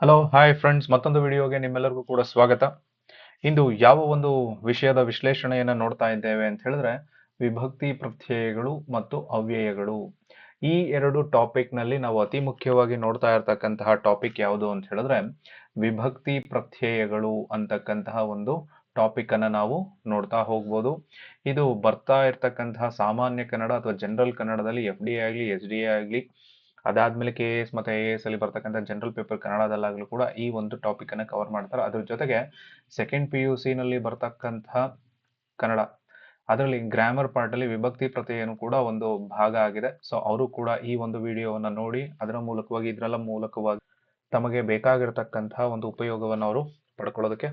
Hello hi friends, ಮತ್ತೊಂದು ವಿಡಿಯೋಗೆ ನಿಮ್ಮೆಲ್ಲರಿಗೂ ಕೂಡ ಸ್ವಾಗತ. ಇಂದು ಯಾವ ಒಂದು ವಿಷಯದ ವಿಶ್ಲೇಷಣೆಯನ್ನು ನೋಡ್ತಾ ಇದ್ದೇವೆ ಅಂತ ಹೇಳಿದ್ರೆ, ವಿಭಕ್ತಿ ಪ್ರತ್ಯಯಗಳು ಮತ್ತು ಅವ್ಯಯಗಳು. ಈ ಎರಡು ಟಾಪಿಕ್ ನಲ್ಲಿ ನಾವು ಅತಿ ಮುಖ್ಯವಾಗಿ ನೋಡ್ತಾ ಇರತಕ್ಕಂತಹ ಟಾಪಿಕ್ ಯಾವುದು ಅಂತ ಹೇಳಿದ್ರೆ, ವಿಭಕ್ತಿ ಪ್ರತ್ಯಯಗಳು ಅಂತಕ್ಕಂತಹ ಒಂದು ಟಾಪಿಕ್ ಅನ್ನ ನಾವು ನೋಡ್ತಾ ಹೋಗ್ಬೋದು. ಇದು ಬರ್ತಾ ಇರ್ತಕ್ಕಂತಹ ಸಾಮಾನ್ಯ ಕನ್ನಡ ಅಥವಾ ಜನರಲ್ ಕನ್ನಡದಲ್ಲಿ FD ಆಗಲಿ SDA ಆಗಲಿ, ಅದಾದ್ಮೇಲೆ KAS ಮತ್ತೆ IAS ಅಲ್ಲಿ ಬರ್ತಕ್ಕಂಥ ಜನರಲ್ ಪೇಪರ್ ಕನ್ನಡದಲ್ಲಾಗಲೂ ಕೂಡ ಈ ಒಂದು ಟಾಪಿಕ್ ಅನ್ನ ಕವರ್ ಮಾಡ್ತಾರೆ. ಅದ್ರ ಜೊತೆಗೆ ಸೆಕೆಂಡ್ PUC ನಲ್ಲಿ ಬರ್ತಕ್ಕಂತಹ ಕನ್ನಡ, ಅದರಲ್ಲಿ ಗ್ರಾಮರ್ ಪಾರ್ಟ್ ಅಲ್ಲಿ ವಿಭಕ್ತಿ ಪ್ರತ್ಯಯನು ಕೂಡ ಒಂದು ಭಾಗ ಆಗಿದೆ. ಸೊ ಅವರು ಕೂಡ ಈ ಒಂದು ವಿಡಿಯೋವನ್ನ ನೋಡಿ ಅದರ ಮೂಲಕವಾಗಿ ಇದರ ಮೂಲಕವಾಗಿ ತಮಗೆ ಬೇಕಾಗಿರತಕ್ಕಂತಹ ಒಂದು ಉಪಯೋಗವನ್ನು ಅವರು ಪಡ್ಕೊಳ್ಳೋದಕ್ಕೆ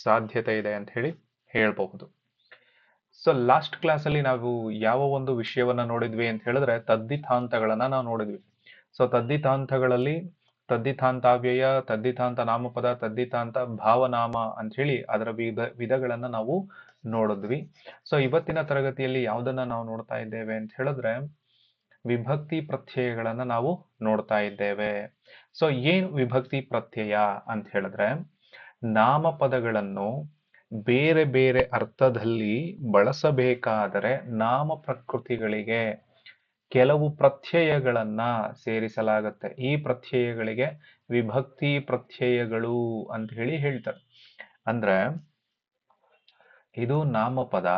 ಸಾಧ್ಯತೆ ಇದೆ ಅಂತ ಹೇಳಿ ಹೇಳ್ಬಹುದು. ಸೊ ಲಾಸ್ಟ್ ಕ್ಲಾಸ್ ಅಲ್ಲಿ ನಾವು ಯಾವ ಒಂದು ವಿಷಯವನ್ನ ನೋಡಿದ್ವಿ ಅಂತ ಹೇಳಿದ್ರೆ, ತದ್ದಿತಾಂತಗಳನ್ನ ನಾವು ನೋಡಿದ್ವಿ. ಸೊ ತದ್ದಿತಾಂತಗಳಲ್ಲಿ ತದ್ದಿತಾಂತಾವ್ಯಯ, ತದ್ದಿತಾಂತ ನಾಮಪದ, ತದ್ದಿತಾಂತ ಭಾವನಾಮ ಅಂತ ಹೇಳಿ ಅದರ ವಿಧಗಳನ್ನ ನಾವು ನೋಡಿದ್ವಿ. ಸೊ ಇವತ್ತಿನ ತರಗತಿಯಲ್ಲಿ ಯಾವುದನ್ನ ನಾವು ನೋಡ್ತಾ ಇದ್ದೇವೆ ಅಂತ ಹೇಳಿದ್ರೆ, ವಿಭಕ್ತಿ ಪ್ರತ್ಯಯಗಳನ್ನ ನಾವು ನೋಡ್ತಾ ಇದ್ದೇವೆ. ಸೊ ಏನು ವಿಭಕ್ತಿ ಪ್ರತ್ಯಯ ಅಂತ ಹೇಳಿದ್ರೆ, ನಾಮಪದಗಳನ್ನು ಬೇರೆ ಬೇರೆ ಅರ್ಥದಲ್ಲಿ ಬಳಸಬೇಕಾದರೆ ನಾಮ ಪ್ರಕೃತಿಗಳಿಗೆ ಕೆಲವು ಪ್ರತ್ಯಯಗಳನ್ನ ಸೇರಿಸಲಾಗುತ್ತೆ. ಈ ಪ್ರತ್ಯಯಗಳಿಗೆ ವಿಭಕ್ತಿ ಪ್ರತ್ಯಯಗಳು ಅಂತ ಹೇಳಿ ಹೇಳ್ತಾರೆ. ಅಂದ್ರೆ ಇದು ನಾಮಪದ,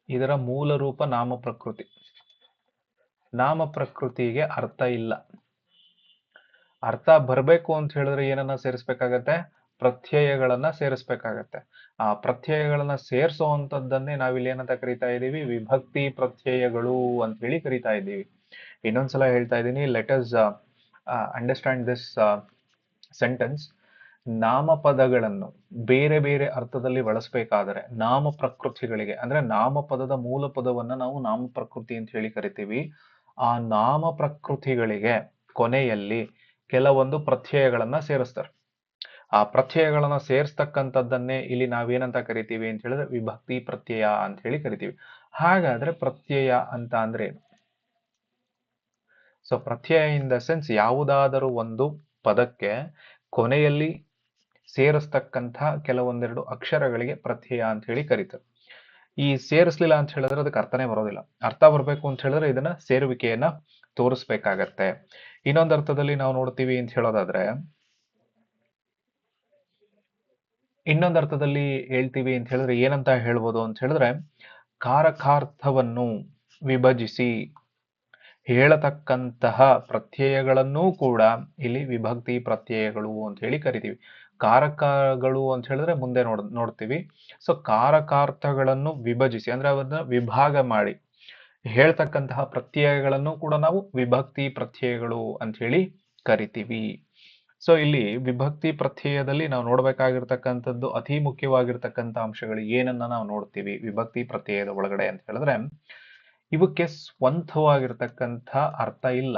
ಇದರ ಮೂಲ ರೂಪ ನಾಮ ಪ್ರಕೃತಿ. ನಾಮ ಪ್ರಕೃತಿಗೆ ಅರ್ಥ ಇಲ್ಲ. ಅರ್ಥ ಬರ್ಬೇಕು ಅಂತ ಹೇಳಿದ್ರೆ ಏನನ್ನ ಸೇರಿಸ್ಬೇಕಾಗತ್ತೆ? ಪ್ರತ್ಯಯಗಳನ್ನ ಸೇರಿಸ್ಬೇಕಾಗತ್ತೆ. ಆ ಪ್ರತ್ಯಯಗಳನ್ನ ಸೇರಿಸುವಂತದ್ದನ್ನೇ ನಾವಿಲ್ಲಿ ಏನಂತ ಕರಿತಾ ಇದ್ದೀವಿ? ವಿಭಕ್ತಿ ಪ್ರತ್ಯಯಗಳು ಅಂತ ಹೇಳಿ ಕರಿತಾ ಇದ್ದೀವಿ. ಇನ್ನೊಂದ್ಸಲ ಹೇಳ್ತಾ ಇದ್ದೀನಿ, let us understand this sentence. ನಾಮಪದಗಳನ್ನು ಬೇರೆ ಬೇರೆ ಅರ್ಥದಲ್ಲಿ ಬಳಸಬೇಕಾದರೆ ನಾಮ ಪ್ರಕೃತಿಗಳಿಗೆ, ಅಂದ್ರೆ ನಾಮಪದದ ಮೂಲ ಪದವನ್ನ ನಾವು ನಾಮ ಪ್ರಕೃತಿ ಅಂತ ಹೇಳಿ ಕರಿತೀವಿ. ಆ ನಾಮ ಪ್ರಕೃತಿಗಳಿಗೆ ಕೊನೆಯಲ್ಲಿ ಕೆಲವೊಂದು ಪ್ರತ್ಯಯಗಳನ್ನ ಸೇರಿಸ್ತಾರೆ. ಆ ಪ್ರತ್ಯಯಗಳನ್ನ ಸೇರಿಸ್ತಕ್ಕಂಥದ್ದನ್ನೇ ಇಲ್ಲಿ ನಾವೇನಂತ ಕರಿತೀವಿ ಅಂತ ಹೇಳಿದ್ರೆ ವಿಭಕ್ತಿ ಪ್ರತ್ಯಯ ಅಂತ ಹೇಳಿ ಕರಿತೀವಿ. ಹಾಗಾದ್ರೆ ಪ್ರತ್ಯಯ ಅಂತ ಅಂದ್ರೆ ಏನು? ಸೊ ಪ್ರತ್ಯಯ ಇನ್ ದ ಸೆನ್ಸ್, ಯಾವುದಾದರೂ ಒಂದು ಪದಕ್ಕೆ ಕೊನೆಯಲ್ಲಿ ಸೇರಿಸ್ತಕ್ಕಂತಹ ಕೆಲವೊಂದೆರಡು ಅಕ್ಷರಗಳಿಗೆ ಪ್ರತ್ಯಯ ಅಂತ ಹೇಳಿ ಕರೀತಾರೆ. ಈ ಸೇರಿಸ್ಲಿಲ್ಲ ಅಂತ ಹೇಳಿದ್ರೆ ಅದಕ್ಕೆ ಅರ್ಥನೇ ಬರೋದಿಲ್ಲ. ಅರ್ಥ ಬರ್ಬೇಕು ಅಂತ ಹೇಳಿದ್ರೆ ಇದನ್ನ ಸೇರುವಿಕೆಯನ್ನ ತೋರಿಸ್ಬೇಕಾಗತ್ತೆ. ಇನ್ನೊಂದು ಅರ್ಥದಲ್ಲಿ ನಾವು ನೋಡ್ತೀವಿ ಅಂತ ಹೇಳೋದಾದ್ರೆ, ಇನ್ನೊಂದು ಅರ್ಥದಲ್ಲಿ ಹೇಳ್ತೀವಿ ಅಂತ ಹೇಳಿದ್ರೆ ಏನಂತ ಹೇಳ್ಬೋದು ಅಂತ ಹೇಳಿದ್ರೆ, ಕಾರಕಾರ್ಥವನ್ನು ವಿಭಜಿಸಿ ಹೇಳತಕ್ಕಂತಹ ಪ್ರತ್ಯಯಗಳನ್ನೂ ಕೂಡ ಇಲ್ಲಿ ವಿಭಕ್ತಿ ಪ್ರತ್ಯಯಗಳು ಅಂತ ಹೇಳಿ ಕರಿತೀವಿ. ಕಾರಕಗಳು ಅಂತ ಹೇಳಿದ್ರೆ ಮುಂದೆ ನೋಡ್ತೀವಿ. ಸೊ ಕಾರಕಾರ್ಥಗಳನ್ನು ವಿಭಜಿಸಿ ಅಂದ್ರೆ ಅವನ್ನ ವಿಭಾಗ ಮಾಡಿ ಹೇಳ್ತಕ್ಕಂತಹ ಪ್ರತ್ಯಯಗಳನ್ನು ಕೂಡ ನಾವು ವಿಭಕ್ತಿ ಪ್ರತ್ಯಯಗಳು ಅಂತ ಹೇಳಿ ಕರಿತೀವಿ. ಸೊ ಇಲ್ಲಿ ವಿಭಕ್ತಿ ಪ್ರತ್ಯಯದಲ್ಲಿ ನಾವು ನೋಡ್ಬೇಕಾಗಿರ್ತಕ್ಕಂಥದ್ದು ಅತಿ ಮುಖ್ಯವಾಗಿರ್ತಕ್ಕಂಥ ಅಂಶಗಳು ಏನನ್ನ ನಾವು ನೋಡ್ತೀವಿ ವಿಭಕ್ತಿ ಪ್ರತ್ಯಯದ ಒಳಗಡೆ ಅಂತ ಹೇಳಿದ್ರೆ, ಇವಕ್ಕೆ ಸ್ವಂತವಾಗಿರ್ತಕ್ಕಂಥ ಅರ್ಥ ಇಲ್ಲ.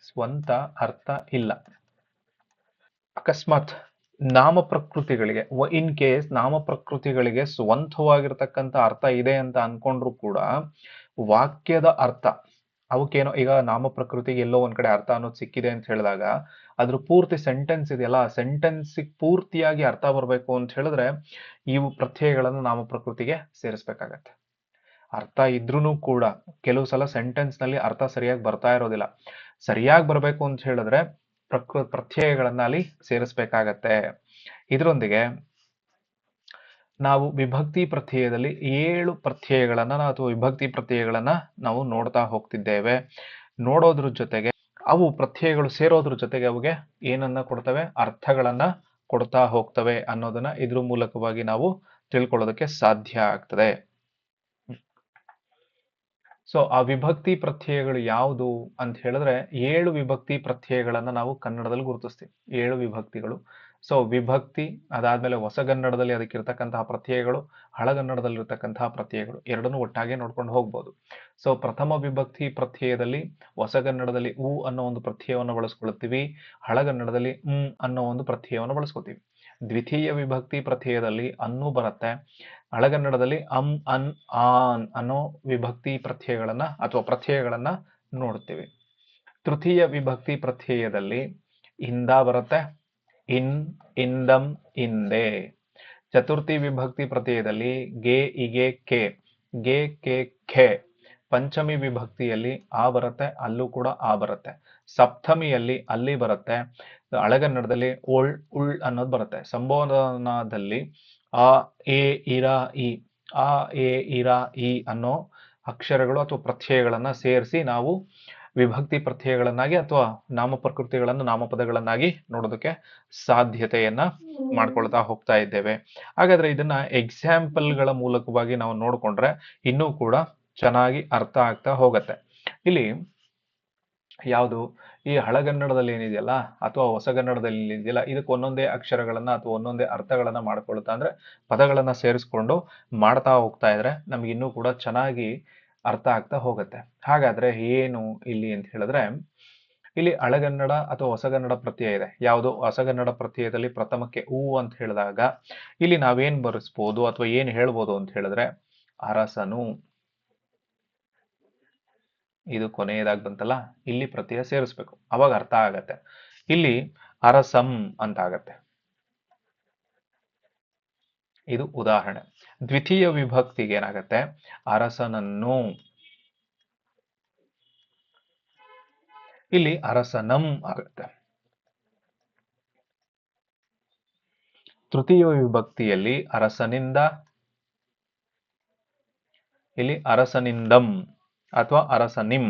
ಸ್ವಂತ ಅರ್ಥ ಇಲ್ಲ. ಅಕಸ್ಮಾತ್ ನಾಮ ಪ್ರಕೃತಿಗಳಿಗೆ, ಇನ್ ಕೇಸ್ ನಾಮ ಪ್ರಕೃತಿಗಳಿಗೆ ಸ್ವಂತವಾಗಿರ್ತಕ್ಕಂಥ ಅರ್ಥ ಇದೆ ಅಂತ ಅನ್ಕೊಂಡ್ರು ಕೂಡ ವಾಕ್ಯದ ಅರ್ಥ ಅವಕ್ಕೇನೋ, ಈಗ ನಾಮ ಪ್ರಕೃತಿಗೆ ಎಲ್ಲೋ ಒಂದ್ ಕಡೆ ಅರ್ಥ ಅನ್ನೋದು ಸಿಕ್ಕಿದೆ ಅಂತ ಹೇಳಿದಾಗ ಅದ್ರ ಪೂರ್ತಿ ಸೆಂಟೆನ್ಸ್ ಇದೆಯಲ್ಲ, ಸೆಂಟೆನ್ಸ್ ಪೂರ್ತಿಯಾಗಿ ಅರ್ಥ ಬರ್ಬೇಕು ಅಂತ ಹೇಳಿದ್ರೆ ಇವು ಪ್ರತ್ಯಯಗಳನ್ನು ನಾಮ ಪ್ರಕೃತಿಗೆ ಸೇರಿಸ್ಬೇಕಾಗತ್ತೆ. ಅರ್ಥ ಇದ್ರೂ ಕೂಡ ಕೆಲವು ಸಲ ಸೆಂಟೆನ್ಸ್ ನಲ್ಲಿ ಅರ್ಥ ಸರಿಯಾಗಿ ಬರ್ತಾ ಇರೋದಿಲ್ಲ. ಸರಿಯಾಗಿ ಬರ್ಬೇಕು ಅಂತ ಹೇಳಿದ್ರೆ ಪ್ರತ್ಯಯಗಳನ್ನ ಅಲ್ಲಿ ಸೇರಿಸ್ಬೇಕಾಗತ್ತೆ. ಇದರೊಂದಿಗೆ ನಾವು ವಿಭಕ್ತಿ ಪ್ರತ್ಯಯದಲ್ಲಿ 7 ಪ್ರತ್ಯಯಗಳನ್ನ ಅಥವಾ ವಿಭಕ್ತಿ ಪ್ರತ್ಯಯಗಳನ್ನ ನಾವು ನೋಡ್ತಾ ಹೋಗ್ತಿದ್ದೇವೆ. ನೋಡೋದ್ರ ಜೊತೆಗೆ ಅವು ಪ್ರತ್ಯಯಗಳು ಸೇರೋದ್ರ ಜೊತೆಗೆ ಅವುಗೆ ಏನನ್ನ ಕೊಡ್ತವೆ? ಅರ್ಥಗಳನ್ನ ಕೊಡ್ತಾ ಹೋಗ್ತವೆ ಅನ್ನೋದನ್ನ ಇದ್ರ ಮೂಲಕವಾಗಿ ನಾವು ತಿಳ್ಕೊಳ್ಳೋದಕ್ಕೆ ಸಾಧ್ಯ ಆಗ್ತದೆ. ಸೊ ಆ ವಿಭಕ್ತಿ ಪ್ರತ್ಯಯಗಳು ಯಾವುದು ಅಂತ ಹೇಳಿದ್ರೆ 7 ವಿಭಕ್ತಿ ಪ್ರತ್ಯಯಗಳನ್ನ ನಾವು ಕನ್ನಡದಲ್ಲಿ ಗುರುತಿಸ್ತೀವಿ. 7 ವಿಭಕ್ತಿಗಳು. ಸೊ ವಿಭಕ್ತಿ, ಅದಾದ್ಮೇಲೆ ಹೊಸಗನ್ನಡದಲ್ಲಿ ಅದಕ್ಕಿರ್ತಕ್ಕಂತಹ ಪ್ರತ್ಯಯಗಳು, ಹಳಗನ್ನಡದಲ್ಲಿ ಇರ್ತಕ್ಕಂತಹ ಪ್ರತ್ಯಯಗಳು, ಎರಡನ್ನೂ ಒಟ್ಟಾಗೆ ನೋಡ್ಕೊಂಡು ಹೋಗ್ಬೋದು. ಸೊ ಪ್ರಥಮ ವಿಭಕ್ತಿ ಪ್ರತ್ಯಯದಲ್ಲಿ ಹೊಸಗನ್ನಡದಲ್ಲಿ ಉ ಅನ್ನೋ ಒಂದು ಪ್ರತ್ಯಯವನ್ನು ಬಳಸ್ಕೊಳ್ತೀವಿ, ಹಳಗನ್ನಡದಲ್ಲಿ ಅನ್ನೋ ಒಂದು ಪ್ರತ್ಯಯವನ್ನು ಬಳಸ್ಕೊತೀವಿ. ದ್ವಿತೀಯ ವಿಭಕ್ತಿ ಪ್ರತ್ಯಯದಲ್ಲಿ ಅನ್ನು ಬರುತ್ತೆ, ಹಳಗನ್ನಡದಲ್ಲಿ ಅನ್ ಆನ್ ಅನ್ನೋ ವಿಭಕ್ತಿ ಪ್ರತ್ಯಯಗಳನ್ನ ಅಥವಾ ಪ್ರತ್ಯಯಗಳನ್ನ ನೋಡ್ತೀವಿ. ತೃತೀಯ ವಿಭಕ್ತಿ ಪ್ರತ್ಯಯದಲ್ಲಿ ಇಂದ ಬರುತ್ತೆ, ಇನ್, ಇಂದಂ, ಇಂದೆ. ಚತುರ್ಥಿ ವಿಭಕ್ತಿ ಪ್ರತ್ಯಯದಲ್ಲಿ ಗೆ, ಇಗೆ, ಕೆ, ಗೆ, ಕೆ, ಖೆ. ಪಂಚಮಿ ವಿಭಕ್ತಿಯಲ್ಲಿ ಆ ಬರುತ್ತೆ, ಅಲ್ಲೂ ಕೂಡ ಆ ಬರುತ್ತೆ. ಸಪ್ತಮಿಯಲ್ಲಿ ಅಲ್ಲಿ ಬರುತ್ತೆ. ಹಳೆಗನ್ನಡದಲ್ಲಿ ಒಳ್, ಉಳ್ ಅನ್ನೋದು ಬರುತ್ತೆ. ಸಂಬೋಧನದಲ್ಲಿ ಆ, ಎ, ಇರ, ಇ, ಆ, ಎ, ಇರ, ಇ ಅನ್ನೋ ಅಕ್ಷರಗಳು ಅಥವಾ ಪ್ರತ್ಯಯಗಳನ್ನ ಸೇರಿಸಿ ನಾವು ವಿಭಕ್ತಿ ಪ್ರತ್ಯಯಗಳನ್ನಾಗಿ ಅಥವಾ ನಾಮಪ್ರಕೃತಿಗಳನ್ನು ನಾಮಪದಗಳನ್ನಾಗಿ ನೋಡೋದಕ್ಕೆ ಸಾಧ್ಯತೆಯನ್ನ ಮಾಡ್ಕೊಳ್ತಾ ಹೋಗ್ತಾ ಇದ್ದೇವೆ. ಹಾಗಾದ್ರೆ ಇದನ್ನ ಎಕ್ಸಾಂಪಲ್ಗಳ ಮೂಲಕವಾಗಿ ನಾವು ನೋಡ್ಕೊಂಡ್ರೆ ಇನ್ನೂ ಕೂಡ ಚೆನ್ನಾಗಿ ಅರ್ಥ ಆಗ್ತಾ ಹೋಗತ್ತೆ. ಇಲ್ಲಿ ಯಾವುದು ಈ ಹಳಗನ್ನಡದಲ್ಲಿ ಏನಿದೆಯಲ್ಲ ಅಥವಾ ಹೊಸಗನ್ನಡದಲ್ಲಿ ಏನಿದೆಯಲ್ಲ, ಇದಕ್ಕೆ ಒಂದೊಂದೇ ಅಕ್ಷರಗಳನ್ನ ಅಥವಾ ಒಂದೊಂದೇ ಅರ್ಥಗಳನ್ನ ಮಾಡ್ಕೊಳ್ತಾ ಅಂದ್ರೆ ಪದಗಳನ್ನ ಸೇರಿಸ್ಕೊಂಡು ಮಾಡ್ತಾ ಹೋಗ್ತಾ ಇದ್ರೆ ನಮ್ಗೆ ಇನ್ನೂ ಕೂಡ ಚೆನ್ನಾಗಿ ಅರ್ಥ ಆಗ್ತಾ ಹೋಗುತ್ತೆ. ಹಾಗಾದ್ರೆ ಏನು ಇಲ್ಲಿ ಅಂತ ಹೇಳಿದ್ರೆ, ಇಲ್ಲಿ ಹಳಗನ್ನಡ ಅಥವಾ ಹೊಸಗನ್ನಡ ಪ್ರತ್ಯಯ ಇದೆ. ಯಾವುದು ಹೊಸಗನ್ನಡ ಪ್ರತ್ಯಯದಲ್ಲಿ ಪ್ರಥಮಕ್ಕೆ ಊ ಅಂತ ಹೇಳಿದಾಗ ಇಲ್ಲಿ ನಾವೇನ್ ಬರೆಸ್ಬೋದು ಅಥವಾ ಏನ್ ಹೇಳ್ಬೋದು ಅಂತ ಹೇಳಿದ್ರೆ, ಅರಸನು. ಇದು ಕೊನೆಯದಾಗಿ ಬಂತಲ್ಲ, ಇಲ್ಲಿ ಪ್ರತ್ಯಯ ಸೇರಿಸ್ಬೇಕು, ಅವಾಗ ಅರ್ಥ ಆಗತ್ತೆ. ಇಲ್ಲಿ ಅರಸಂ ಅಂತ ಆಗತ್ತೆ. ಇದು ಉದಾಹರಣೆ. ದ್ವಿತೀಯ ವಿಭಕ್ತಿಗೆ ಏನಾಗತ್ತೆ, ಅರಸನನ್ನು. ಇಲ್ಲಿ ಅರಸನಂ ಆಗುತ್ತೆ. ತೃತೀಯ ವಿಭಕ್ತಿಯಲ್ಲಿ ಅರಸನಿಂದ, ಇಲ್ಲಿ ಅರಸನಿಂದಂ ಅಥವಾ ಅರಸನಿಂ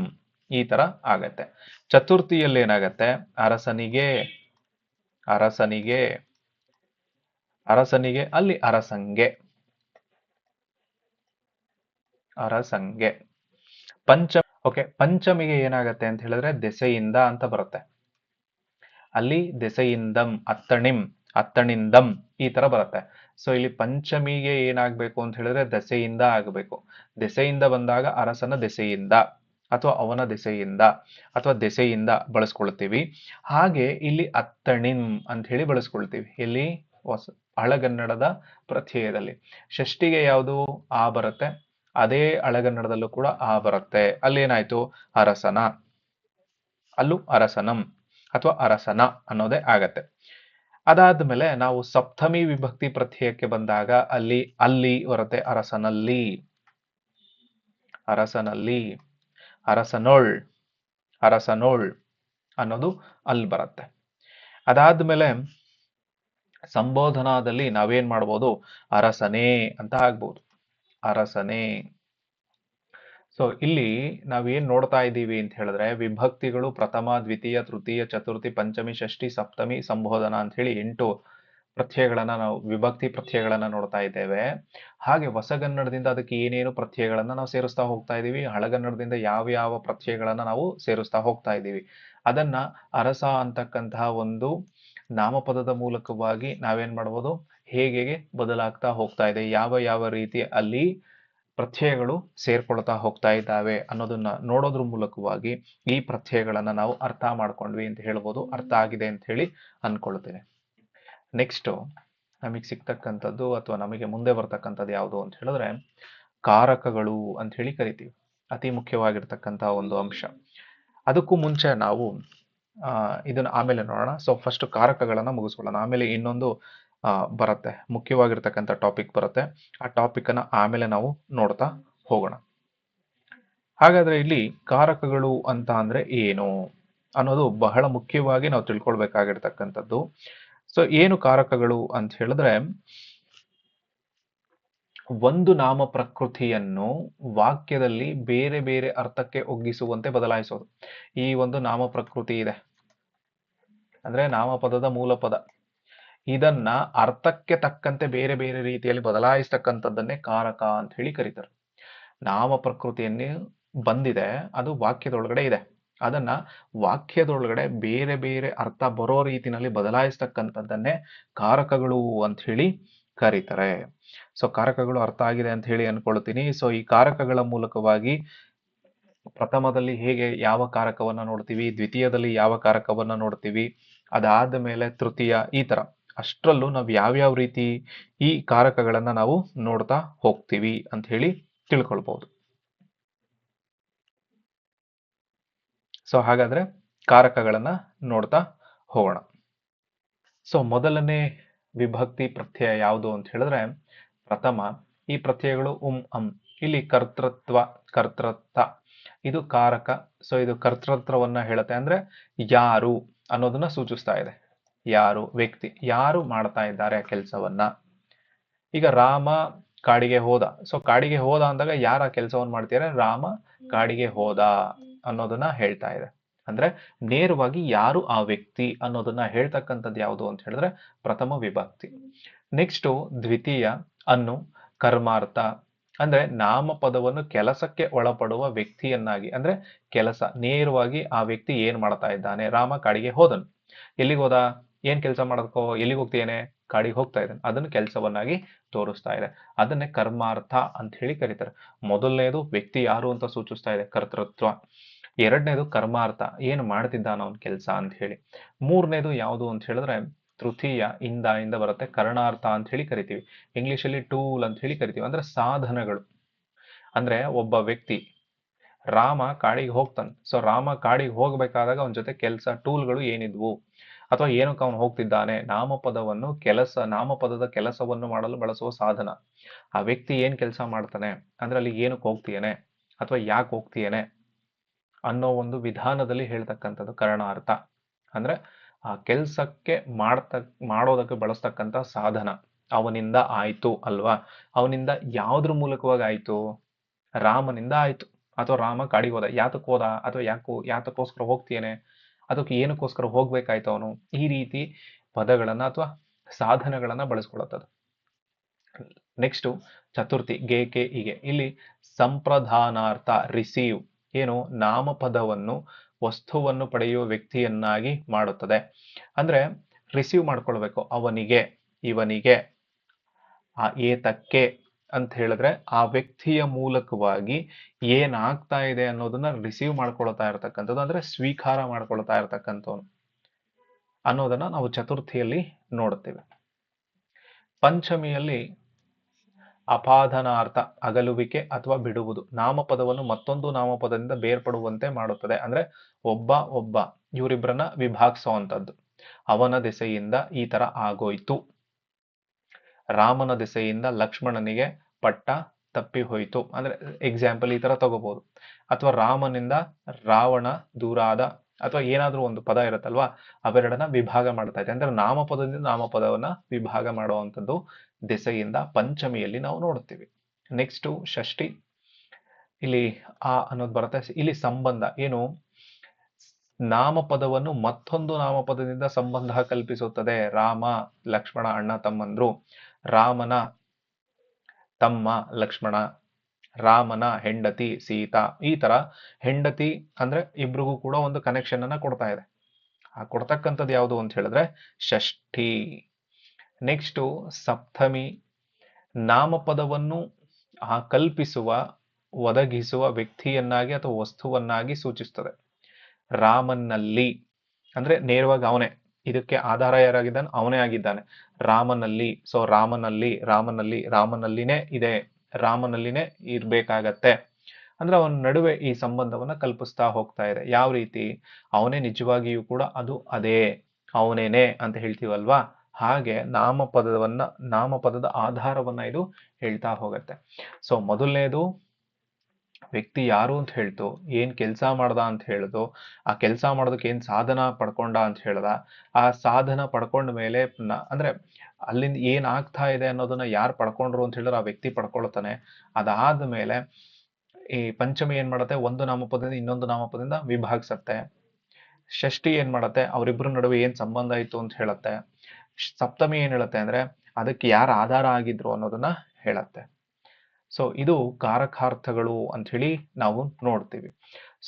ಈ ತರ ಆಗತ್ತೆ. ಚತುರ್ಥಿಯಲ್ಲಿ ಏನಾಗತ್ತೆ, ಅರಸನಿಗೆ, ಅರಸನಿಗೆ, ಅರಸನಿಗೆ, ಅಲ್ಲಿ ಅರಸಂಗೆ, ಅರಸಂಗೆ. ಓಕೆ, ಪಂಚಮಿಗೆ ಏನಾಗತ್ತೆ ಅಂತ ಹೇಳಿದ್ರೆ ದೆಸೆಯಿಂದ ಅಂತ ಬರುತ್ತೆ. ಅಲ್ಲಿ ದೆಸೆಯಿಂದಂ, ಅತ್ತಣಿಂ, ಅತ್ತಣಿಂದಂ ಈ ತರ ಬರುತ್ತೆ. ಸೊ ಇಲ್ಲಿ ಪಂಚಮಿಗೆ ಏನಾಗ್ಬೇಕು ಅಂತ ಹೇಳಿದ್ರೆ ದೆಸೆಯಿಂದ ಆಗಬೇಕು. ದೆಸೆಯಿಂದ ಬಂದಾಗ ಅರಸನ ದೆಸೆಯಿಂದ ಅಥವಾ ಅವನ ದೆಸೆಯಿಂದ ಅಥವಾ ದೆಸೆಯಿಂದ ಬಳಸ್ಕೊಳ್ತೀವಿ. ಹಾಗೆ ಇಲ್ಲಿ ಅತ್ತಣಿಂ ಅಂತ ಹೇಳಿ ಬಳಸ್ಕೊಳ್ತೀವಿ. ಇಲ್ಲಿ ಹಳಗನ್ನಡದ ಪ್ರತ್ಯಯದಲ್ಲಿ ಷಷ್ಠಿಗೆ ಯಾವುದು ಆ ಬರುತ್ತೆ, ಅದೇ ಹಳಗನ್ನಡದಲ್ಲೂ ಕೂಡ ಆ ಬರುತ್ತೆ. ಅಲ್ಲಿ ಏನಾಯ್ತು, ಅರಸನ, ಅಲ್ಲೂ ಅರಸನಂ ಅಥವಾ ಅರಸನ ಅನ್ನೋದೇ ಆಗತ್ತೆ. ಅದಾದ್ಮೇಲೆ ನಾವು ಸಪ್ತಮಿ ವಿಭಕ್ತಿ ಪ್ರತ್ಯಯಕ್ಕೆ ಬಂದಾಗ ಅಲ್ಲಿ ಅಲ್ಲಿ ಬರುತ್ತೆ, ಅರಸನಲ್ಲಿ, ಅರಸನಲ್ಲಿ, ಅರಸನೋಳ್, ಅರಸನೋಳ್ ಅನ್ನೋದು ಅಲ್ಲಿ ಬರುತ್ತೆ. ಅದಾದ್ಮೇಲೆ ಸಂಬೋಧನಾದಲ್ಲಿ ನಾವೇನ್ ಮಾಡ್ಬೋದು, ಅರಸನೇ ಅಂತ ಆಗ್ಬೋದು, ಅರಸನೇ. ಸೊ ಇಲ್ಲಿ ನಾವೇನ್ ನೋಡ್ತಾ ಇದ್ದೀವಿ ಅಂತ ಹೇಳಿದ್ರೆ ವಿಭಕ್ತಿಗಳು ಪ್ರಥಮ, ದ್ವಿತೀಯ, ತೃತೀಯ, ಚತುರ್ಥಿ, ಪಂಚಮಿ, ಷಷ್ಠಿ, ಸಪ್ತಮಿ, ಸಂಬೋಧನ ಅಂತ ಹೇಳಿ 8 ಪ್ರತ್ಯಯಗಳನ್ನ ನಾವು ವಿಭಕ್ತಿ ಪ್ರತ್ಯಯಗಳನ್ನ ನೋಡ್ತಾ ಇದ್ದೇವೆ. ಹಾಗೆ ಹೊಸಗನ್ನಡದಿಂದ ಅದಕ್ಕೆ ಏನೇನು ಪ್ರತ್ಯಯಗಳನ್ನ ನಾವು ಸೇರಿಸ್ತಾ ಹೋಗ್ತಾ ಇದ್ದೀವಿ, ಹಳಗನ್ನಡದಿಂದ ಯಾವ ಯಾವ ಪ್ರತ್ಯಯಗಳನ್ನ ನಾವು ಸೇರಿಸ್ತಾ ಹೋಗ್ತಾ ಇದ್ದೀವಿ. ಅದನ್ನ ಅರಸ ಅಂತಕ್ಕಂತಹ ಒಂದು ನಾಮಪದದ ಮೂಲಕವಾಗಿ ನಾವೇನ್ ಮಾಡ್ಬೋದು, ಹೇಗೆ ಬದಲಾಗ್ತಾ ಹೋಗ್ತಾ ಇದೆ, ಯಾವ ಯಾವ ರೀತಿ ಅಲ್ಲಿ ಪ್ರತ್ಯಯಗಳು ಸೇರ್ಕೊಳ್ತಾ ಹೋಗ್ತಾ ಇದ್ದಾವೆ ಅನ್ನೋದನ್ನ ನೋಡೋದ್ರ ಮೂಲಕವಾಗಿ ಈ ಪ್ರತ್ಯಯಗಳನ್ನ ನಾವು ಅರ್ಥ ಮಾಡ್ಕೊಂಡ್ವಿ ಅಂತ ಹೇಳ್ಬೋದು. ಅರ್ಥ ಆಗಿದೆ ಅಂತ ಹೇಳಿ ಅನ್ಕೊಳ್ತೇನೆ. ನೆಕ್ಸ್ಟ್ ನಮಗೆ ಸಿಗ್ತಕ್ಕಂಥದ್ದು ಅಥವಾ ನಮಗೆ ಮುಂದೆ ಬರ್ತಕ್ಕಂಥದ್ದು ಯಾವುದು ಅಂತ ಹೇಳಿದ್ರೆ ಕಾರಕಗಳು ಅಂತ ಹೇಳಿ ಕರಿತೀವಿ. ಅತಿ ಮುಖ್ಯವಾಗಿರ್ತಕ್ಕಂತಹ ಒಂದು ಅಂಶ. ಅದಕ್ಕೂ ಮುಂಚೆ ನಾವು ಇದನ್ನ ಆಮೇಲೆ ನೋಡೋಣ. ಸೊ ಫಸ್ಟ್ ಕಾರಕಗಳನ್ನ ಮುಗಿಸ್ಕೊಳ್ಳೋಣ, ಆಮೇಲೆ ಇನ್ನೊಂದು ಬರುತ್ತೆ, ಮುಖ್ಯವಾಗಿರ್ತಕ್ಕಂಥ ಟಾಪಿಕ್ ಬರುತ್ತೆ. ಆ ಟಾಪಿಕ್ ಅನ್ನ ಆಮೇಲೆ ನಾವು ನೋಡ್ತಾ ಹೋಗೋಣ. ಹಾಗಾದ್ರೆ ಇಲ್ಲಿ ಕಾರಕಗಳು ಅಂತ ಅಂದ್ರೆ ಏನು ಅನ್ನೋದು ಬಹಳ ಮುಖ್ಯವಾಗಿ ನಾವು ತಿಳ್ಕೊಳ್ಬೇಕಾಗಿರ್ತಕ್ಕಂಥದ್ದು. ಸೊ ಏನು ಕಾರಕಗಳು ಅಂತ ಹೇಳಿದ್ರೆ, ಒಂದು ನಾಮ ಪ್ರಕೃತಿಯನ್ನು ವಾಕ್ಯದಲ್ಲಿ ಬೇರೆ ಬೇರೆ ಅರ್ಥಕ್ಕೆ ಒಗ್ಗಿಸುವಂತೆ ಬದಲಾಯಿಸೋದು. ಈ ಒಂದು ನಾಮ ಪ್ರಕೃತಿ ಇದೆ ಅಂದ್ರೆ ನಾಮಪದದ ಮೂಲ ಪದ, ಇದನ್ನ ಅರ್ಥಕ್ಕೆ ತಕ್ಕಂತೆ ಬೇರೆ ಬೇರೆ ರೀತಿಯಲ್ಲಿ ಬದಲಾಯಿಸ್ತಕ್ಕಂಥದ್ದನ್ನೇ ಕಾರಕ ಅಂತ ಹೇಳಿ ಕರೀತಾರೆ. ನಾಮ ಪ್ರಕೃತಿಯನ್ನು ಬಂದಿದೆ, ಅದು ವಾಕ್ಯದೊಳಗಡೆ ಇದೆ, ಅದನ್ನ ವಾಕ್ಯದೊಳಗಡೆ ಬೇರೆ ಬೇರೆ ಅರ್ಥ ಬರೋ ರೀತಿನಲ್ಲಿ ಬದಲಾಯಿಸ್ತಕ್ಕಂಥದ್ದನ್ನೇ ಕಾರಕಗಳು ಅಂತ ಹೇಳಿ ಕರೀತಾರೆ. ಸೊ ಕಾರಕಗಳು ಅರ್ಥ ಆಗಿದೆ ಅಂತ ಹೇಳಿ ಅನ್ಕೊಳ್ತೀನಿ. ಸೊ ಈ ಕಾರಕಗಳ ಮೂಲಕವಾಗಿ ಪ್ರಥಮದಲ್ಲಿ ಹೇಗೆ ಯಾವ ಕಾರಕವನ್ನ ನೋಡ್ತೀವಿ, ದ್ವಿತೀಯದಲ್ಲಿ ಯಾವ ಕಾರಕವನ್ನ ನೋಡ್ತೀವಿ, ಅದಾದ ಮೇಲೆ ತೃತೀಯ, ಈ ತರ ಅಷ್ಟರಲ್ಲೂ ನಾವು ಯಾವ್ಯಾವ ರೀತಿ ಈ ಕಾರಕಗಳನ್ನ ನಾವು ನೋಡ್ತಾ ಹೋಗ್ತೀವಿ ಅಂತ ಹೇಳಿ ತಿಳ್ಕೊಳ್ಬಹುದು. ಸೊ ಹಾಗಾದ್ರೆ ಕಾರಕಗಳನ್ನ ನೋಡ್ತಾ ಹೋಗೋಣ. ಸೊ ಮೊದಲನೇ ವಿಭಕ್ತಿ ಪ್ರತ್ಯಯ ಯಾವುದು ಅಂತ ಹೇಳಿದ್ರೆ ಪ್ರಥಮ. ಈ ಪ್ರತ್ಯಯಗಳು ಅಂ. ಇಲ್ಲಿ ಕರ್ತೃತ್ವ, ಕರ್ತೃತ್ವ ಇದು ಕಾರಕ. ಸೊ ಇದು ಕರ್ತೃತ್ವವನ್ನ ಹೇಳುತ್ತೆ, ಅಂದ್ರೆ ಯಾರು ಅನ್ನೋದನ್ನ ಸೂಚಿಸ್ತಾ ಇದೆ. ಯಾರು, ವ್ಯಕ್ತಿ, ಯಾರು ಮಾಡ್ತಾ ಇದ್ದಾರೆ ಕೆಲಸವನ್ನ. ಈಗ ರಾಮ ಕಾಡಿಗೆ ಹೋದ. ಸೊ ಕಾಡಿಗೆ ಹೋದ ಅಂದಾಗ ಯಾರ ಕೆಲಸವನ್ನು ಮಾಡ್ತಿದ್ದಾರೆ? ರಾಮ ಕಾಡಿಗೆ ಹೋದ ಅನ್ನೋದನ್ನ ಹೇಳ್ತಾ ಇದೆ. ಅಂದ್ರೆ ನೇರವಾಗಿ ಯಾರು ಆ ವ್ಯಕ್ತಿ ಅನ್ನೋದನ್ನ ಹೇಳ್ತಕ್ಕಂಥದ್ದು ಯಾವುದು ಅಂತ ಹೇಳಿದ್ರೆ ಪ್ರಥಮ ವಿಭಕ್ತಿ. ನೆಕ್ಸ್ಟ್ ದ್ವಿತೀಯ ಅನ್ನು ಕರ್ಮಾರ್ಥ, ಅಂದ್ರೆ ನಾಮಪದವನ್ನು ಕೆಲಸಕ್ಕೆ ಒಳಪಡುವ ವ್ಯಕ್ತಿಯನ್ನಾಗಿ, ಅಂದ್ರೆ ಕೆಲಸ ನೇರವಾಗಿ ಆ ವ್ಯಕ್ತಿ ಏನ್ ಮಾಡ್ತಾ ಇದ್ದಾನೆ. ರಾಮ ಕಾಡಿಗೆ ಹೋದನು. ಎಲ್ಲಿಗೆ ಹೋದ? ಏನ್ ಕೆಲಸ ಮಾಡೋದಕ್ಕೋ? ಎಲ್ಲಿಗೆ ಹೋಗ್ತೇನೆ? ಕಾಡಿಗೆ ಹೋಗ್ತಾ ಇದ್ದಾನೆ. ಅದನ್ನು ಕೆಲಸವನ್ನಾಗಿ ತೋರಿಸ್ತಾ ಇದೆ. ಅದನ್ನೇ ಕರ್ಮಾರ್ಥ ಅಂತ ಹೇಳಿ ಕರೀತಾರೆ. ಮೊದಲನೇದು ವ್ಯಕ್ತಿ ಯಾರು ಅಂತ ಸೂಚಿಸ್ತಾ ಇದೆ, ಕರ್ತೃತ್ವ. ಎರಡನೇದು ಕರ್ಮಾರ್ಥ, ಏನು ಮಾಡ್ತಿದ್ದಾನ ಅವನ್ ಕೆಲಸ ಅಂತ ಹೇಳಿ. ಮೂರನೇದು ಯಾವುದು ಅಂತ ಹೇಳಿದ್ರೆ ತೃತೀಯ ಇಂದ ಬರುತ್ತೆ, ಕರ್ಣಾರ್ಥ ಅಂತ ಹೇಳಿ ಕರಿತೀವಿ. ಇಂಗ್ಲಿಷಲ್ಲಿ ಟೂಲ್ ಅಂತ ಹೇಳಿ ಕರಿತೀವಿ, ಅಂದ್ರೆ ಸಾಧನಗಳು. ಅಂದ್ರೆ ಒಬ್ಬ ವ್ಯಕ್ತಿ ರಾಮ ಕಾಡಿಗೆ ಹೋಗ್ತಾನೆ. ಸೊ ರಾಮ ಕಾಡಿಗೆ ಹೋಗ್ಬೇಕಾದಾಗ ಅವನ ಜೊತೆ ಕೆಲಸ ಟೂಲ್ಗಳು ಏನಿದ್ವು, ಅಥವಾ ಏನಕ್ಕೆ ಅವನು ಹೋಗ್ತಿದ್ದಾನೆ, ನಾಮಪದದ ಕೆಲಸವನ್ನು ಮಾಡಲು ಬಳಸುವ ಸಾಧನ. ಆ ವ್ಯಕ್ತಿ ಏನ್ ಕೆಲಸ ಮಾಡ್ತಾನೆ, ಅಂದ್ರೆ ಅಲ್ಲಿ ಏನಕ್ಕೆ ಹೋಗ್ತೀಯನೆ ಅಥವಾ ಯಾಕೆ ಹೋಗ್ತೀಯನೆ ಅನ್ನೋ ಒಂದು ವಿಧಾನದಲ್ಲಿ ಹೇಳ್ತಕ್ಕಂಥದ್ದು ಕರ್ಣಾರ್ಥ. ಅಂದ್ರೆ ಆ ಕೆಲ್ಸಕ್ಕೆ ಮಾಡೋದಕ್ಕೆ ಬಳಸ್ತಕ್ಕಂಥ ಸಾಧನ. ಅವನಿಂದ ಆಯ್ತು ಅಲ್ವಾ? ಅವನಿಂದ ಯಾವ್ದ್ರ ಮೂಲಕವಾಗಿ ಆಯ್ತು? ರಾಮನಿಂದ ಆಯ್ತು. ಅಥವಾ ರಾಮ ಕಾಡಿಗೆ ಹೋದ. ಯಾತಕ್ಕೆ ಹೋದ? ಅಥವಾ ಯಾತಕ್ಕೋಸ್ಕರ ಹೋಗ್ತೇನೆ, ಅದಕ್ಕೆ ಏನಕ್ಕೋಸ್ಕರ ಹೋಗ್ಬೇಕಾಯ್ತು ಅವನು? ಈ ರೀತಿ ಪದಗಳನ್ನ ಅಥವಾ ಸಾಧನಗಳನ್ನ ಬಳಸ್ಕೊಳತ್ತದು. ನೆಕ್ಸ್ಟ್ ಚತುರ್ಥಿ ಗೆ ಹೀಗೆ. ಇಲ್ಲಿ ಸಂಪ್ರದಾನಾರ್ಥ ರಿಸೀವ್, ಏನು ನಾಮಪದವನ್ನು ವಸ್ತುವನ್ನು ಪಡೆಯುವ ವ್ಯಕ್ತಿಯನ್ನಾಗಿ ಮಾಡುತ್ತದೆ. ಅಂದ್ರೆ ರಿಸೀವ್ ಮಾಡ್ಕೊಳ್ಬೇಕು. ಅವನಿಗೆ, ಇವನಿಗೆ, ಆ ಏತಕ್ಕೆ ಅಂತ ಹೇಳಿದ್ರೆ ಆ ವ್ಯಕ್ತಿಯ ಮೂಲಕವಾಗಿ ಏನಾಗ್ತಾ ಇದೆ ಅನ್ನೋದನ್ನ ರಿಸೀವ್ ಮಾಡ್ಕೊಳ್ತಾ ಇರ್ತಕ್ಕಂಥದ್ದು, ಅಂದ್ರೆ ಸ್ವೀಕಾರ ಮಾಡ್ಕೊಳ್ತಾ ಇರ್ತಕ್ಕಂಥವ್ನು ಅನ್ನೋದನ್ನ ನಾವು ಚತುರ್ಥಿಯಲ್ಲಿ ನೋಡುತ್ತೇವೆ. ಪಂಚಮಿಯಲ್ಲಿ ಅಪಾದನಾರ್ಥ, ಅಗಲುವಿಕೆ ಅಥವಾ ಬಿಡುವುದು. ನಾಮಪದವನ್ನು ಮತ್ತೊಂದು ನಾಮಪದದಿಂದ ಬೇರ್ಪಡುವಂತೆ ಮಾಡುತ್ತದೆ. ಅಂದ್ರೆ ಒಬ್ಬ ಇವರಿಬ್ಬರನ್ನ ವಿಭಾಗಿಸುವಂಥದ್ದು. ಅವನ ದೆಸೆಯಿಂದ ಈ ತರ ಆಗೋಯ್ತು. ರಾಮನ ದೆಸೆಯಿಂದ ಲಕ್ಷ್ಮಣನಿಗೆ ಪಟ್ಟ ತಪ್ಪಿ ಹೋಯ್ತು, ಅಂದ್ರೆ ಎಕ್ಸಾಂಪಲ್ ಈ ತರ ತಗೋಬಹುದು. ಅಥವಾ ರಾಮನಿಂದ ರಾವಣ ದೂರ ಆದ, ಅಥವಾ ಏನಾದ್ರೂ ಒಂದು ಪದ ಇರುತ್ತಲ್ವಾ, ಅವೆರಡನ್ನ ವಿಭಾಗ ಮಾಡ್ತಾ ಇದೆ. ಅಂದ್ರೆ ನಾಮಪದದಿಂದ ನಾಮಪದವನ್ನ ವಿಭಾಗ ಮಾಡುವಂಥದ್ದು ದೆಸೆಯಿಂದ ಪಂಚಮಿಯಲ್ಲಿ ನಾವು ನೋಡ್ತೀವಿ. ನೆಕ್ಸ್ಟ್ ಷಷ್ಠಿ, ಇಲ್ಲಿ ಆ ಅನ್ನೋದು ಬರುತ್ತೆ. ಇಲ್ಲಿ ಸಂಬಂಧ, ಏನು ನಾಮಪದವನ್ನು ಮತ್ತೊಂದು ನಾಮಪದದಿಂದ ಸಂಬಂಧ ಕಲ್ಪಿಸುತ್ತದೆ. ರಾಮ ಲಕ್ಷ್ಮಣ ಅಣ್ಣ ತಮ್ಮಂದ್ರು, ರಾಮನ ತಮ್ಮ ಲಕ್ಷ್ಮಣ, ರಾಮನ ಹೆಂಡತಿ ಸೀತಾ. ಈ ತರ ಹೆಂಡತಿ ಅಂದ್ರೆ ಇಬ್ರಿಗೂ ಕೂಡ ಒಂದು ಕನೆಕ್ಷನ್ ಅನ್ನ ಕೊಡ್ತಾ ಇದೆ. ಆ ಕೊಡ್ತಕ್ಕಂಥದ್ದು ಯಾವುದು ಅಂತ ಹೇಳಿದ್ರೆ ಷಷ್ಠಿ. ನೆಕ್ಸ್ಟ್ ಸಪ್ತಮಿ, ನಾಮಪದವನ್ನು ಕಲ್ಪಿಸುವ, ಒದಗಿಸುವ ವ್ಯಕ್ತಿಯನ್ನಾಗಿ ಅಥವಾ ವಸ್ತುವನ್ನಾಗಿ ಸೂಚಿಸ್ತದೆ. ರಾಮನಲ್ಲಿ ಅಂದ್ರೆ ನೇರವಾಗಿ ಅವನೇ, ಇದಕ್ಕೆ ಆಧಾರ ಯಾರಾಗಿದ್ದಾನೆ? ಅವನೇ ಆಗಿದ್ದಾನೆ. ರಾಮನಲ್ಲಿ. ಸೊ ರಾಮನಲ್ಲಿನೇ ಇದೆ, ರಾಮನಲ್ಲಿನೇ ಇರ್ಬೇಕಾಗತ್ತೆ. ಅಂದ್ರೆ ಅವನ ನಡುವೆ ಈ ಸಂಬಂಧವನ್ನ ಕಲ್ಪಿಸ್ತಾ ಹೋಗ್ತಾ ಇದೆ. ಯಾವ ರೀತಿ? ಅವನೇ ನಿಜವಾಗಿಯೂ ಕೂಡ ಅದು ಅದೇ, ಅವನೇನೆ ಅಂತ ಹೇಳ್ತೀವಲ್ವಾ, ಹಾಗೆ ನಾಮಪದದ ಆಧಾರವನ್ನ ಇದು ಹೇಳ್ತಾ ಹೋಗುತ್ತೆ. ಸೊ ಮೊದಲನೇದು ವ್ಯಕ್ತಿ ಯಾರು ಅಂತ ಹೇಳ್ತು, ಏನ್ ಕೆಲಸ ಮಾಡ್ದ ಅಂತ ಹೇಳ್ದು, ಆ ಕೆಲಸ ಮಾಡೋದಕ್ಕೆ ಏನ್ ಸಾಧನ ಪಡ್ಕೊಂಡ ಅಂತ ಹೇಳ್ದ, ಆ ಸಾಧನ ಪಡ್ಕೊಂಡ ಮೇಲೆ ಅಂದ್ರೆ ಅಲ್ಲಿಂದ ಏನ್ ಆಗ್ತಾ ಇದೆ ಅನ್ನೋದನ್ನ ಯಾರು ಪಡ್ಕೊಂಡ್ರು ಅಂತ ಹೇಳಿದ್ರೆ ಆ ವ್ಯಕ್ತಿ ಪಡ್ಕೊಳ್ತಾನೆ. ಅದಾದ್ಮೇಲೆ ಈ ಪಂಚಮಿ ಏನ್ ಮಾಡತ್ತೆ? ಒಂದು ನಾಮಪದದಿಂದ ಇನ್ನೊಂದು ನಾಮಪದದಿಂದ ವಿಭಾಗಿಸತ್ತೆ. ಷಷ್ಠಿ ಏನ್ ಮಾಡತ್ತೆ? ಅವರಿಬ್ಬರ ನಡುವೆ ಏನ್ ಸಂಬಂಧ ಇತ್ತು ಅಂತ ಹೇಳತ್ತೆ. ಸಪ್ತಮಿ ಏನ್ ಹೇಳತ್ತೆ ಅಂದ್ರೆ ಅದಕ್ಕೆ ಯಾರು ಆಧಾರ ಆಗಿದ್ರು ಅನ್ನೋದನ್ನ ಹೇಳತ್ತೆ. ಸೊ ಇದು ಕಾರಕಾರ್ಥಗಳು ಅಂತ ಹೇಳಿ ನಾವು ನೋಡ್ತೀವಿ.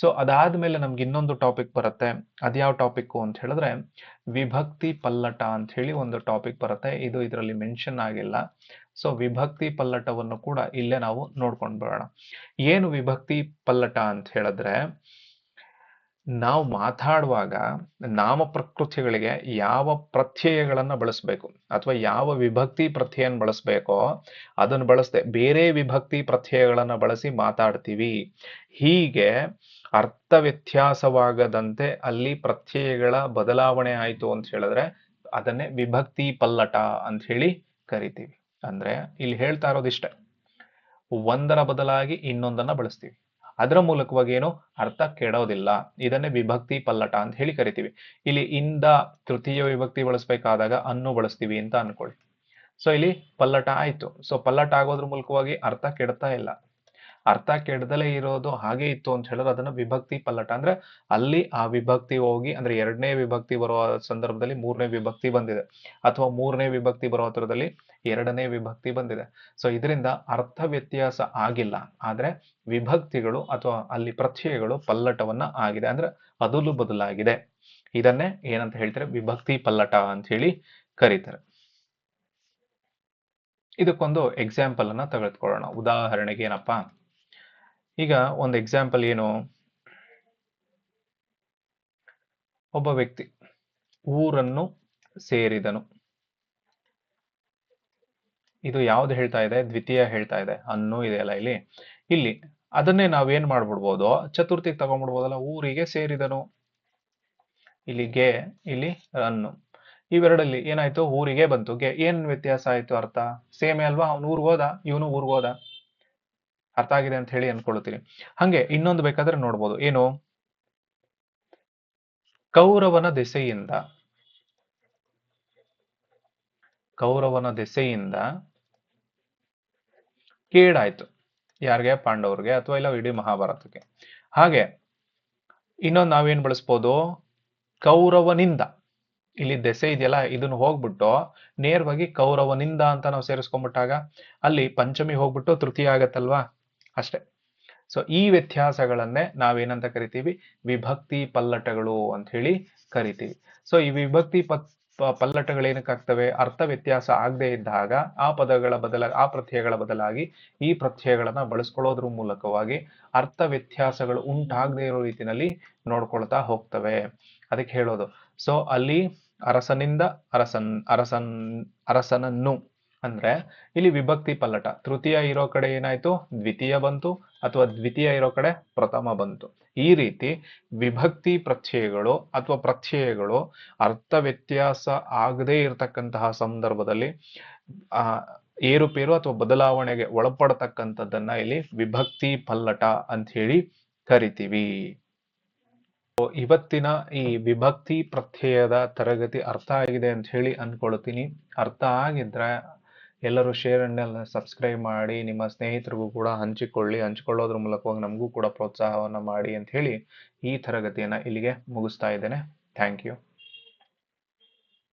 ಸೊ ಅದಾದ್ಮೇಲೆ ನಮ್ಗೆ ಇನ್ನೊಂದು ಟಾಪಿಕ್ ಬರುತ್ತೆ. ಅದ್ಯಾವ ಟಾಪಿಕ್ ಅಂತ ಹೇಳಿದ್ರೆ ವಿಭಕ್ತಿ ಪಲ್ಲಟ ಅಂತ ಹೇಳಿ ಒಂದು ಟಾಪಿಕ್ ಬರುತ್ತೆ. ಇದು ಇದರಲ್ಲಿ ಮೆನ್ಷನ್ ಆಗಿಲ್ಲ. ಸೊ ವಿಭಕ್ತಿ ಪಲ್ಲಟವನ್ನು ಕೂಡ ಇಲ್ಲೇ ನಾವು ನೋಡ್ಕೊಂಡು ಬರೋಣ. ಏನು ವಿಭಕ್ತಿ ಪಲ್ಲಟ ಅಂತ ಹೇಳಿದ್ರೆ, ನಾವು ಮಾತಾಡುವಾಗ ನಾಮ ಪ್ರಕೃತಿಗಳಿಗೆ ಯಾವ ಪ್ರತ್ಯಯಗಳನ್ನ ಬಳಸಬೇಕು ಅಥವಾ ಯಾವ ವಿಭಕ್ತಿ ಪ್ರತ್ಯಯನ ಬಳಸಬೇಕೋ ಅದನ್ನು ಬಳಸದೆ ಬೇರೆ ವಿಭಕ್ತಿ ಪ್ರತ್ಯಯಗಳನ್ನ ಬಳಸಿ ಮಾತಾಡ್ತೀವಿ. ಹೀಗೆ ಅರ್ಥ ವ್ಯತ್ಯಾಸವಾಗದಂತೆ ಅಲ್ಲಿ ಪ್ರತ್ಯಯಗಳ ಬದಲಾವಣೆ ಆಯಿತು ಅಂತ ಹೇಳಿದ್ರೆ ಅದನ್ನೇ ವಿಭಕ್ತಿ ಪಲ್ಲಟ ಅಂತ ಹೇಳಿ ಕರಿತೀವಿ. ಅಂದ್ರೆ ಇಲ್ಲಿ ಹೇಳ್ತಾ ಇರೋದಿಷ್ಟೇ, ಒಂದರ ಬದಲಾಗಿ ಇನ್ನೊಂದನ್ನ ಬಳಸ್ತೀವಿ, ಅದರ ಮೂಲಕವಾಗಿ ಏನು ಅರ್ಥ ಕೆಡೋದಿಲ್ಲ. ಇದನ್ನೇ ವಿಭಕ್ತಿ ಪಲ್ಲಟ ಅಂತ ಹೇಳಿ ಕರಿತೀವಿ. ಇಲ್ಲಿ ಇಂದ ತೃತೀಯ ವಿಭಕ್ತಿ ಬಳಸಬೇಕಾದಾಗ ಅನ್ನು ಬಳಸ್ತೀವಿ ಅಂತ ಅನ್ಕೊಳ್ಳಿ. ಸೊ ಇಲ್ಲಿ ಪಲ್ಲಟ ಆಯ್ತು. ಸೊ ಪಲ್ಲಟ ಆಗೋದ್ರ ಮೂಲಕವಾಗಿ ಅರ್ಥ ಕೆಡ್ತಾ ಇಲ್ಲ. ಅರ್ಥ ಕೆಡದಲೇ ಇರೋದು ಹಾಗೆ ಇತ್ತು ಅಂತ ಹೇಳಿದ್ರೆ ಅದನ್ನ ವಿಭಕ್ತಿ ಪಲ್ಲಟ. ಅಂದ್ರೆ ಅಲ್ಲಿ ಆ ವಿಭಕ್ತಿ ಹೋಗಿ, ಅಂದ್ರೆ ಎರಡನೇ ವಿಭಕ್ತಿ ಬರುವ ಸಂದರ್ಭದಲ್ಲಿ ಮೂರನೇ ವಿಭಕ್ತಿ ಬಂದಿದೆ, ಅಥವಾ ಮೂರನೇ ವಿಭಕ್ತಿ ಬರೋ ಹತ್ರದಲ್ಲಿ ಎರಡನೇ ವಿಭಕ್ತಿ ಬಂದಿದೆ. ಸೊ ಇದರಿಂದ ಅರ್ಥ ವ್ಯತ್ಯಾಸ ಆಗಿಲ್ಲ, ಆದ್ರೆ ವಿಭಕ್ತಿಗಳು ಅಥವಾ ಅಲ್ಲಿ ಪ್ರತ್ಯಯಗಳು ಪಲ್ಲಟವನ್ನ ಆಗಿದೆ, ಅಂದ್ರೆ ಅದಲು ಬದಲಾಗಿದೆ. ಇದನ್ನೇ ಏನಂತ ಹೇಳ್ತಾರೆ, ವಿಭಕ್ತಿ ಪಲ್ಲಟ ಅಂತ ಹೇಳಿ ಕರೀತಾರೆ. ಇದಕ್ಕೊಂದು ಎಕ್ಸಾಂಪಲ್ ಅನ್ನ ತೆಗೆದುಕೊಳ್ಳೋಣ. ಉದಾಹರಣೆಗೆ ಏನಪ್ಪಾ, ಈಗ ಒಂದು ಎಕ್ಸಾಂಪಲ್ ಏನು, ಒಬ್ಬ ವ್ಯಕ್ತಿ ಊರನ್ನು ಸೇರಿದನು. ಇದು ಯಾವ್ದು ಹೇಳ್ತಾ ಇದೆ, ದ್ವಿತೀಯ ಹೇಳ್ತಾ ಇದೆ, ಅನ್ನು ಇದೆಯಲ್ಲ ಇಲ್ಲಿ. ಇಲ್ಲಿ ಅದನ್ನೇ ನಾವೇನ್ ಮಾಡ್ಬಿಡ್ಬೋದು, ಚತುರ್ಥಿಗೆ ತಗೊಂಡ್ಬಿಡ್ಬೋದಲ್ಲ, ಊರಿಗೆ ಸೇರಿದನು. ಇಲ್ಲಿ ಗೆ, ಇಲ್ಲಿ ಅನ್ನು, ಇವೆರಡಲ್ಲಿ ಏನಾಯ್ತು, ಊರಿಗೆ ಬಂತು. ಗೆ ಏನ್ ವ್ಯತ್ಯಾಸ ಆಯ್ತು, ಅರ್ಥ ಸೇಮೇ ಅಲ್ವಾ. ಅವ್ನು ಊರ್ಗ್ ಹೋದ, ಇವನು ಊರ್ಗ್ ಹೋದ. ಅರ್ಥ ಆಗಿದೆ ಅಂತ ಹೇಳಿ ಅನ್ಕೊಳ್ತೀನಿ. ಹಂಗೆ ಇನ್ನೊಂದು ಬೇಕಾದ್ರೆ ನೋಡ್ಬೋದು, ಏನು, ಕೌರವನ ದೆಸೆಯಿಂದ, ಕೌರವನ ದೆಸೆಯಿಂದ ಕೇಡಾಯ್ತು. ಯಾರಿಗೆ, ಪಾಂಡವರಿಗೆ, ಅಥವಾ ಇಲ್ಲ ಇಡೀ ಮಹಾಭಾರತಕ್ಕೆ. ಹಾಗೆ ಇನ್ನೊಂದು ನಾವೇನ್ ಬಳಸ್ಬೋದು, ಕೌರವನಿಂದ. ಇಲ್ಲಿ ದೆಸೆ ಇದೆಯಲ್ಲ, ಇದನ್ನು ಹೋಗ್ಬಿಟ್ಟು ನೇರವಾಗಿ ಕೌರವನಿಂದ ಅಂತ ನಾವು ಸೇರಿಸ್ಕೊಂಡ್ಬಿಟ್ಟಾಗ ಅಲ್ಲಿ ಪಂಚಮಿ ಹೋಗ್ಬಿಟ್ಟು ತೃತೀಯ ಆಗತ್ತಲ್ವಾ, ಅಷ್ಟೇ. ಸೊ ಈ ವ್ಯತ್ಯಾಸಗಳನ್ನೇ ನಾವೇನಂತ ಕರಿತೀವಿ, ವಿಭಕ್ತಿ ಪಲ್ಲಟಗಳು ಅಂತ ಹೇಳಿ ಕರಿತೀವಿ. ಸೊ ಈ ವಿಭಕ್ತಿ ಪಲ್ಲಟಗಳು ಏನಕ್ಕಾಗ್ತವೆ, ಅರ್ಥ ವ್ಯತ್ಯಾಸ ಆಗದೆ ಇದ್ದಾಗ ಆ ಪ್ರತ್ಯಯಗಳ ಬದಲಾಗಿ ಈ ಪ್ರತ್ಯಯಗಳನ್ನ ಬಳಸ್ಕೊಳ್ಳೋದ್ರ ಮೂಲಕವಾಗಿ ಅರ್ಥ ವ್ಯತ್ಯಾಸಗಳು ಉಂಟಾಗದೆ ಇರೋ ರೀತಿಯಲ್ಲಿ ನೋಡ್ಕೊಳ್ತಾ ಹೋಗ್ತವೆ. ಅದಕ್ಕೆ ಹೇಳೋದು. ಸೊ ಅಲ್ಲಿ ಅರಸನಿಂದ ಅರಸನನ್ನು ಅಂದ್ರೆ ಇಲ್ಲಿ ವಿಭಕ್ತಿ ಪಲ್ಲಟ. ತೃತೀಯ ಇರೋ ಕಡೆ ಏನಾಯ್ತು, ದ್ವಿತೀಯ ಬಂತು, ಅಥವಾ ದ್ವಿತೀಯ ಇರೋ ಕಡೆ ಪ್ರಥಮ ಬಂತು. ಈ ರೀತಿ ವಿಭಕ್ತಿ ಪ್ರತ್ಯಯಗಳು ಅಥವಾ ಪ್ರತ್ಯಯಗಳು ಅರ್ಥ ವ್ಯತ್ಯಾಸ ಆಗದೇ ಇರತಕ್ಕಂತಹ ಸಂದರ್ಭದಲ್ಲಿ ಏರುಪೇರು ಅಥವಾ ಬದಲಾವಣೆಗೆ ಒಳಪಡತಕ್ಕಂಥದ್ದನ್ನ ಇಲ್ಲಿ ವಿಭಕ್ತಿ ಪಲ್ಲಟ ಅಂತ ಹೇಳಿ ಕರಿತೀವಿ. ಇವತ್ತಿನ ಈ ವಿಭಕ್ತಿ ಪ್ರತ್ಯಯದ ತರಗತಿ ಅರ್ಥ ಆಗಿದೆ ಅಂತ ಹೇಳಿ ಅನ್ಕೊಳ್ತೀನಿ. ಅರ್ಥ ಆಗಿದ್ರೆ ಎಲ್ಲರೂ ಶೇರ್ ಅಂಡ್ ಸಬ್ಸ್ಕ್ರೈಬ್ ಮಾಡಿ, ನಿಮ್ಮ ಸ್ನೇಹಿತರಿಗೂ ಕೂಡ ಹಂಚಿಕೊಳ್ಳೋದ್ರ ಮೂಲಕವಾಗಿ ನಮಗೂ ಕೂಡ ಪ್ರೋತ್ಸಾಹವನ್ನ ಮಾಡಿ ಅಂತ ಹೇಳಿ ಈ ತರಗತಿಯನ್ನ ಇಲ್ಲಿಗೆ ಮುಗಿಸ್ತಾ ಇದ್ದೇನೆ. Thank you.